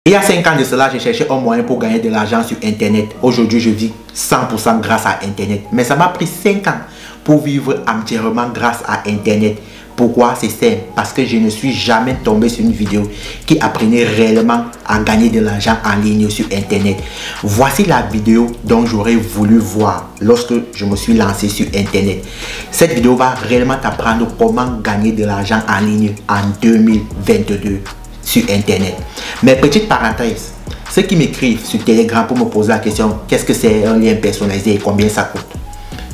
Il y a 5 ans de cela, j'ai cherché un moyen pour gagner de l'argent sur Internet. Aujourd'hui, je vis 100% grâce à Internet. Mais ça m'a pris 5 ans pour vivre entièrement grâce à Internet. Pourquoi? C'est simple. Parce que je ne suis jamais tombé sur une vidéo qui apprenait réellement à gagner de l'argent en ligne sur Internet. Voici la vidéo dont j'aurais voulu voir lorsque je me suis lancé sur Internet. Cette vidéo va réellement t'apprendre comment gagner de l'argent en ligne en 2022. Sur Internet. Mais petite parenthèse, ceux qui m'écrivent sur Telegram pour me poser la question qu'est-ce que c'est un lien personnalisé et combien ça coûte,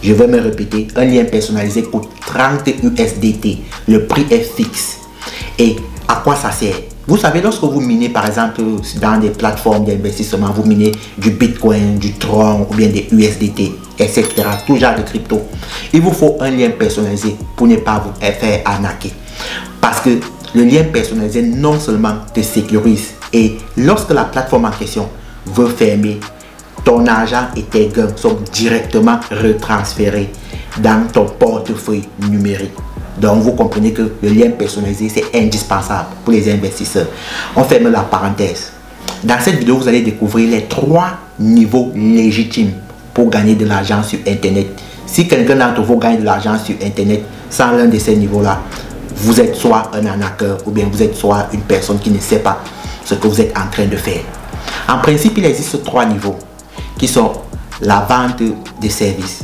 je vais me répéter, un lien personnalisé coûte 30 USDT, le prix est fixe. Et à quoi ça sert? Vous savez, lorsque vous minez par exemple dans des plateformes d'investissement, vous minez du Bitcoin, du Tron ou bien des USDT, etc., tout genre de crypto, il vous faut un lien personnalisé pour ne pas vous faire arnaquer. Parce que le lien personnalisé non seulement te sécurise et lorsque la plateforme en question veut fermer, ton argent et tes gains sont directement retransférés dans ton portefeuille numérique. Donc vous comprenez que le lien personnalisé c'est indispensable pour les investisseurs. On ferme la parenthèse. Dans cette vidéo, vous allez découvrir les 3 niveaux légitimes pour gagner de l'argent sur Internet. Si quelqu'un d'entre vous gagne de l'argent sur Internet sans l'un de ces niveaux-là, vous êtes soit un arnaqueur ou bien vous êtes soit une personne qui ne sait pas ce que vous êtes en train de faire. En principe, il existe 3 niveaux qui sont la vente de services,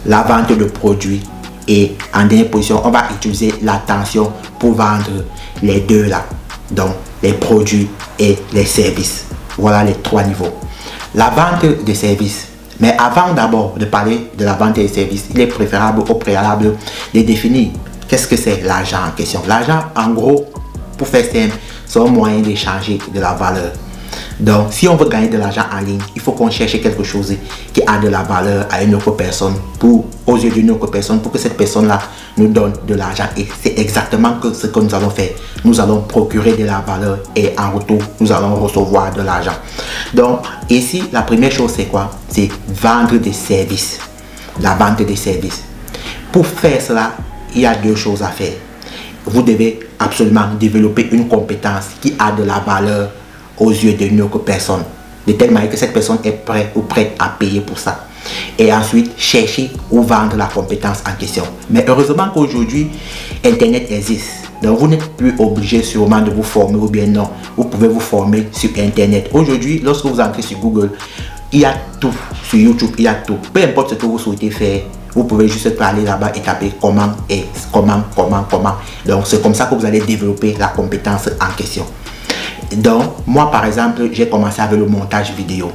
la vente de produits et en dernière position, on va utiliser l'attention pour vendre les deux là. Donc, les produits et les services. Voilà les 3 niveaux. La vente de services. Mais avant d'abord de parler de la vente des services, il est préférable au préalable de définir qu'est-ce que c'est l'argent en question. L'argent, en gros, pour faire simple, c'est un moyen d'échanger de la valeur. Donc, si on veut gagner de l'argent en ligne, il faut qu'on cherche quelque chose qui a de la valeur à une autre personne, aux yeux d'une autre personne, pour que cette personne-là nous donne de l'argent. Et c'est exactement ce que nous allons faire. Nous allons procurer de la valeur et en retour, nous allons recevoir de l'argent. Donc, ici, la première chose, c'est quoi? C'est vendre des services. La vente des services. Pour faire cela, il y a 2 choses à faire. Vous devez absolument développer une compétence qui a de la valeur aux yeux d'une autre personne, de telle manière que cette personne est prête ou prête à payer pour ça. Et ensuite, chercher ou vendre la compétence en question. Mais heureusement qu'aujourd'hui, Internet existe. Donc, vous n'êtes plus obligé sûrement de vous former ou bien non. Vous pouvez vous former sur Internet. Aujourd'hui, lorsque vous entrez sur Google, il y a tout. Sur YouTube, il y a tout. Peu importe ce que vous souhaitez faire, vous pouvez juste aller là-bas et taper comment. Donc, c'est comme ça que vous allez développer la compétence en question. Donc, moi, par exemple, j'ai commencé avec le montage vidéo.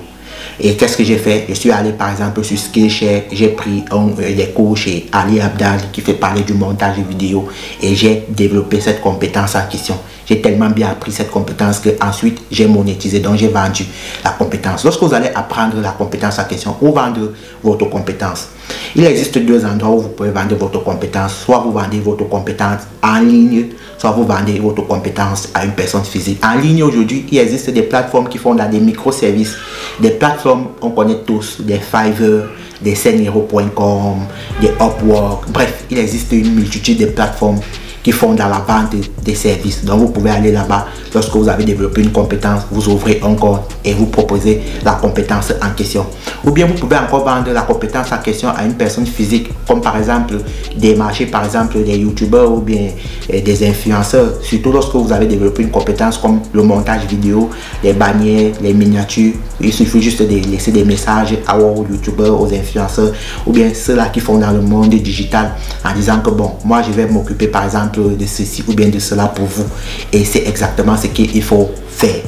Et qu'est-ce que j'ai fait? Je suis allé, par exemple, sur Skillshare. J'ai pris les cours chez Ali Abdal qui fait parler du montage vidéo. Et j'ai développé cette compétence en question. J'ai tellement bien appris cette compétence que ensuite j'ai monétisé, donc j'ai vendu la compétence. Lorsque vous allez apprendre la compétence en question ou vendre votre compétence, il existe 2 endroits où vous pouvez vendre votre compétence. Soit vous vendez votre compétence en ligne, soit vous vendez votre compétence à une personne physique. En ligne aujourd'hui, il existe des plateformes qui font dans des microservices, des plateformes on connaît tous, des Fiverr, des Senhero.com, des Upwork. Bref, il existe une multitude de plateformes qui font dans la vente des services. Donc vous pouvez aller là-bas lorsque vous avez développé une compétence, vous ouvrez un compte et vous proposez la compétence en question. Ou bien vous pouvez encore vendre la compétence en question à une personne physique, comme par exemple des marchés, par exemple des youtubeurs ou bien des influenceurs. Surtout lorsque vous avez développé une compétence comme le montage vidéo, les bannières, les miniatures. Il suffit juste de laisser des messages aux youtubeurs, aux influenceurs ou bien ceux-là qui font dans le monde digital en disant que bon, moi je vais m'occuper par exemple de ceci ou bien de cela pour vous. Et c'est exactement ce qu'il faut faire.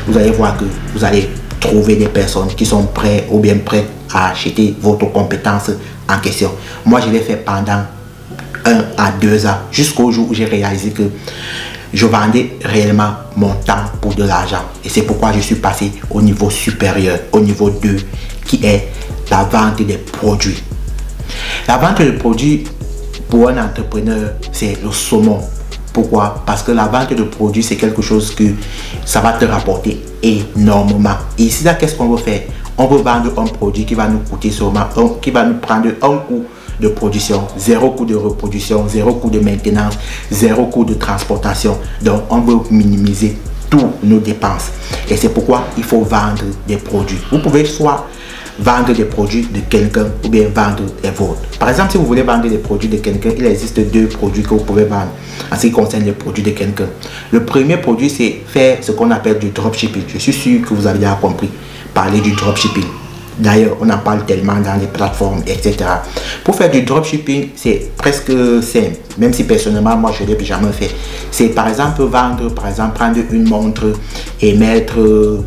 Vous allez voir que vous allez trouver des personnes qui sont prêtes ou bien prêtes à acheter votre compétence en question. Moi, je l'ai fait pendant 1 à 2 ans jusqu'au jour où j'ai réalisé que je vendais réellement mon temps pour de l'argent. Et c'est pourquoi je suis passé au niveau supérieur, au niveau 2, qui est la vente des produits. La vente des produits, pour un entrepreneur, c'est le saumon. Pourquoi? Parce que la vente de produits, c'est quelque chose que ça va te rapporter énormément. Et ici, là, qu'est-ce qu'on veut faire? On veut vendre un produit qui va nous coûter sûrement, qui va nous prendre un coût de production, 0 coût de reproduction, 0 coût de maintenance, 0 coût de transportation. Donc, on veut minimiser toutes nos dépenses. Et c'est pourquoi il faut vendre des produits. Vous pouvez soit vendre des produits de quelqu'un ou bien vendre les vôtres. Par exemple, si vous voulez vendre des produits de quelqu'un, il existe deux produits que vous pouvez vendre en ce qui concerne les produits de quelqu'un. Le premier produit, c'est faire ce qu'on appelle du dropshipping. Je suis sûr que vous avez déjà compris parler du dropshipping. D'ailleurs, on en parle tellement dans les plateformes, etc. Pour faire du dropshipping, c'est presque simple. Même si personnellement, moi, je ne l'ai jamais fait. C'est par exemple vendre, prendre une montre et mettre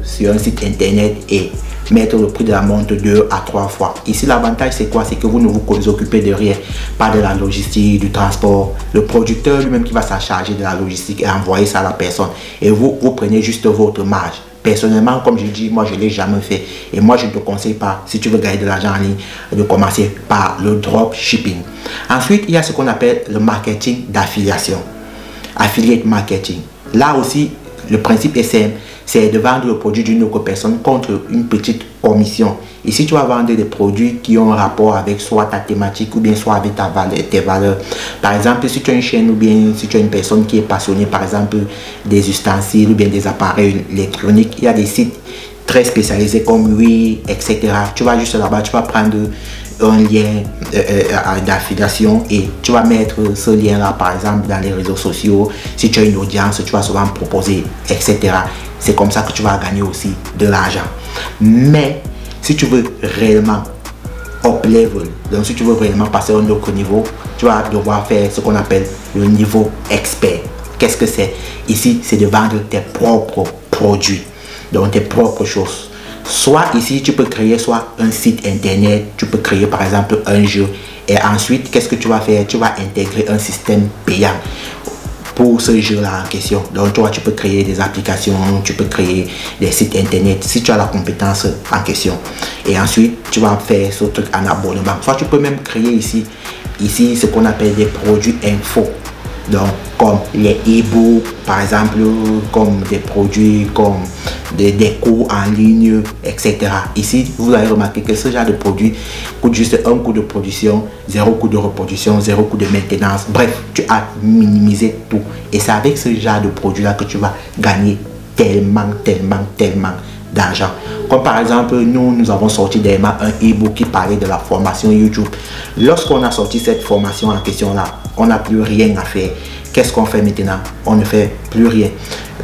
sur un site internet et mettre le prix de la montre 2 à 3 fois. Ici, l'avantage, c'est quoi? C'est que vous ne vous occupez de rien. Pas de la logistique, du transport. Le producteur lui-même qui va s'en charger de la logistique et envoyer ça à la personne. Et vous prenez juste votre marge. Personnellement, comme je dis, moi, je ne l'ai jamais fait. Et moi, je ne te conseille pas, si tu veux gagner de l'argent en ligne, de commencer par le dropshipping. Ensuite, il y a ce qu'on appelle le marketing d'affiliation. Affiliate marketing. Là aussi, le principe est simple. C'est de vendre le produit d'une autre personne contre une petite commission. Ici, tu vas vendre des produits qui ont un rapport avec soit ta thématique ou bien soit avec tes valeurs. Par exemple, si tu as une chaîne ou bien si tu as une personne qui est passionnée, par exemple, des ustensiles ou bien des appareils électroniques, il y a des sites très spécialisés comme Oui, etc. Tu vas juste là-bas, tu vas prendre un lien d'affiliation et tu vas mettre ce lien-là, par exemple, dans les réseaux sociaux. Si tu as une audience, tu vas souvent proposer, etc. C'est comme ça que tu vas gagner aussi de l'argent. Mais si tu veux réellement up level, donc si tu veux réellement passer à un autre niveau, tu vas devoir faire ce qu'on appelle le niveau expert. Qu'est-ce que c'est? Ici, c'est de vendre tes propres produits, donc tes propres choses. Soit ici, tu peux créer soit un site internet, tu peux créer par exemple un jeu. Et ensuite, qu'est-ce que tu vas faire? Tu vas intégrer un système payant pour ce jeu-là en question. Donc, toi, tu peux créer des applications, tu peux créer des sites internet si tu as la compétence en question. Et ensuite, tu vas faire ce truc en abonnement. Soit tu peux même créer ici ce qu'on appelle des produits info. Donc, comme les e-books, par exemple, comme des produits, comme des cours en ligne, etc. Ici, vous allez remarquer que ce genre de produit coûte juste un coût de production, 0 coût de reproduction, 0 coût de maintenance. Bref, tu as minimisé tout. Et c'est avec ce genre de produit-là que tu vas gagner tellement d'argent. Comme par exemple, nous avons sorti dernièrement un e-book qui parlait de la formation YouTube. Lorsqu'on a sorti cette formation en question là, on n'a plus rien à faire. Qu'est-ce qu'on fait maintenant? On ne fait plus rien.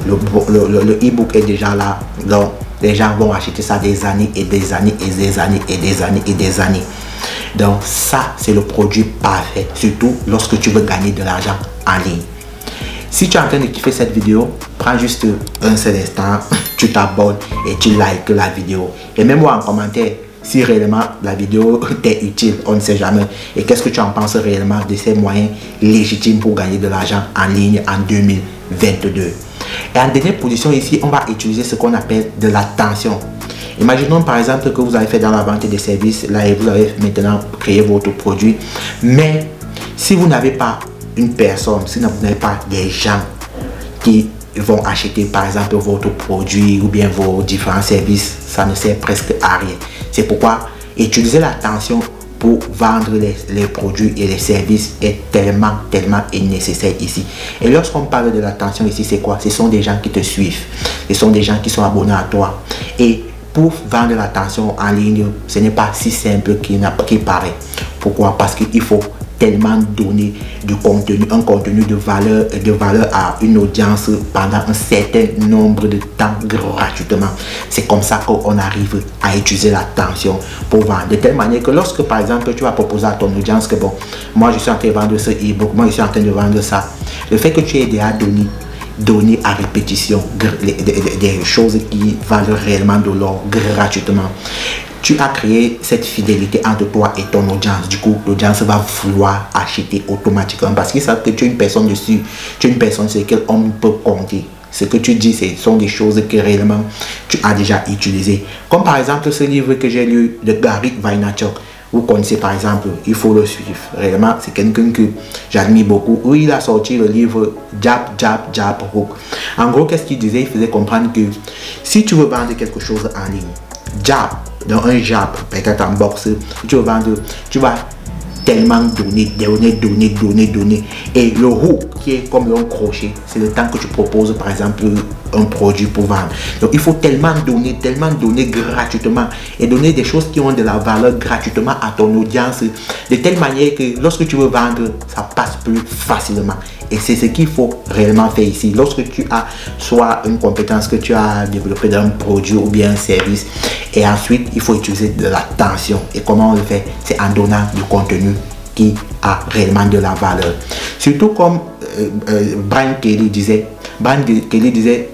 Le e-book est déjà là. Donc, les gens vont acheter ça des années et des années et des années et des années et des années. Donc, ça, c'est le produit parfait. Surtout lorsque tu veux gagner de l'argent en ligne. Si tu es en train de kiffer cette vidéo, prends juste un seul instant, tu t'abonnes et tu likes la vidéo. Et mets-moi en commentaire si réellement la vidéo t'est utile, on ne sait jamais. Et qu'est-ce que tu en penses réellement de ces moyens légitimes pour gagner de l'argent en ligne en 2022. Et en dernière position ici, on va utiliser ce qu'on appelle de l'attention. Imaginons par exemple que vous avez fait dans la vente des services, là et vous avez maintenant créé votre produit. Mais si vous n'avez pas une personne, si vous n'avez pas des gens qui vont acheter par exemple votre produit ou bien vos différents services, ça ne sert presque à rien. C'est pourquoi utiliser l'attention pour vendre les produits et les services est tellement nécessaire ici. Et lorsqu'on parle de l'attention ici, c'est quoi? Ce sont des gens qui te suivent, ce sont des gens qui sont abonnés à toi. Et pour vendre l'attention en ligne, ce n'est pas si simple qu'il paraît. Pourquoi? Parce qu'il faut tellement donner du contenu, un contenu de valeur à une audience pendant un certain nombre de temps gratuitement. C'est comme ça qu'on arrive à utiliser l'attention pour vendre. De telle manière que lorsque par exemple tu vas proposer à ton audience que bon, moi je suis en train de vendre ce e-book, moi je suis en train de vendre ça. Le fait que tu aies déjà donné à répétition des choses qui valent réellement de l'or gratuitement, tu as créé cette fidélité entre toi et ton audience. Du coup, l'audience va vouloir acheter automatiquement parce qu'ils savent que tu es une personne dessus, tu es une personne sur laquelle on peut compter. Ce que tu dis, ce sont des choses que réellement tu as déjà utilisées. Comme par exemple ce livre que j'ai lu de Gary Vaynerchuk. Vous connaissez par exemple, il faut le suivre. Réellement, c'est quelqu'un que j'admire beaucoup. Où il a sorti le livre Jab, Jab, Jab, Hook. En gros, qu'est-ce qu'il disait? Il faisait comprendre que si tu veux vendre quelque chose en ligne, jab, dans un jab, peut-être en boxe, tu veux vendre, tu vas tellement donner. Et le hook qui est comme un crochet, c'est le temps que tu proposes par exemple un produit pour vendre. Donc il faut tellement donner gratuitement et donner des choses qui ont de la valeur gratuitement à ton audience, de telle manière que lorsque tu veux vendre, ça passe plus facilement. Et c'est ce qu'il faut réellement faire ici. Lorsque tu as soit une compétence que tu as développée dans un produit ou bien un service, et ensuite il faut utiliser de l'attention. Et comment on le fait? C'est en donnant du contenu qui a réellement de la valeur. Surtout comme Brian Kelly disait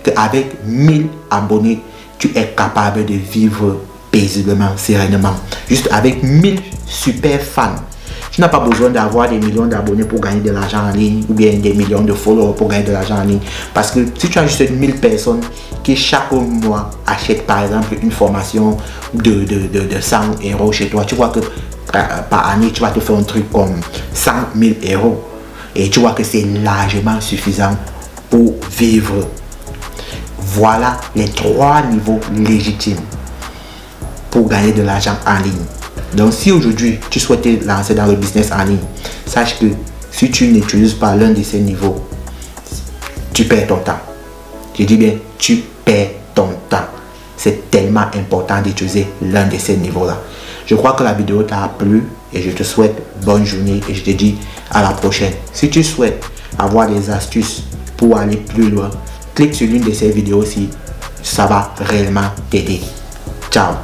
qu'avec 1000 abonnés, tu es capable de vivre paisiblement, sereinement. Juste avec 1000 super fans. Tu n'as pas besoin d'avoir des millions d'abonnés pour gagner de l'argent en ligne ou bien des millions de followers pour gagner de l'argent en ligne. Parce que si tu as juste 1000 personnes qui chaque mois achètent par exemple une formation de 100 € chez toi, tu vois que par année tu vas te faire un truc comme 100 000 € et tu vois que c'est largement suffisant pour vivre. Voilà les 3 niveaux légitimes pour gagner de l'argent en ligne. Donc si aujourd'hui tu souhaites lancer dans le business en ligne, sache que si tu n'utilises pas l'un de ces niveaux, tu perds ton temps. Je dis bien, tu perds ton temps. C'est tellement important d'utiliser l'un de ces niveaux-là. Je crois que la vidéo t'a plu et je te souhaite bonne journée et je te dis à la prochaine. Si tu souhaites avoir des astuces pour aller plus loin, clique sur l'une de ces vidéos-ci. Ça va réellement t'aider. Ciao.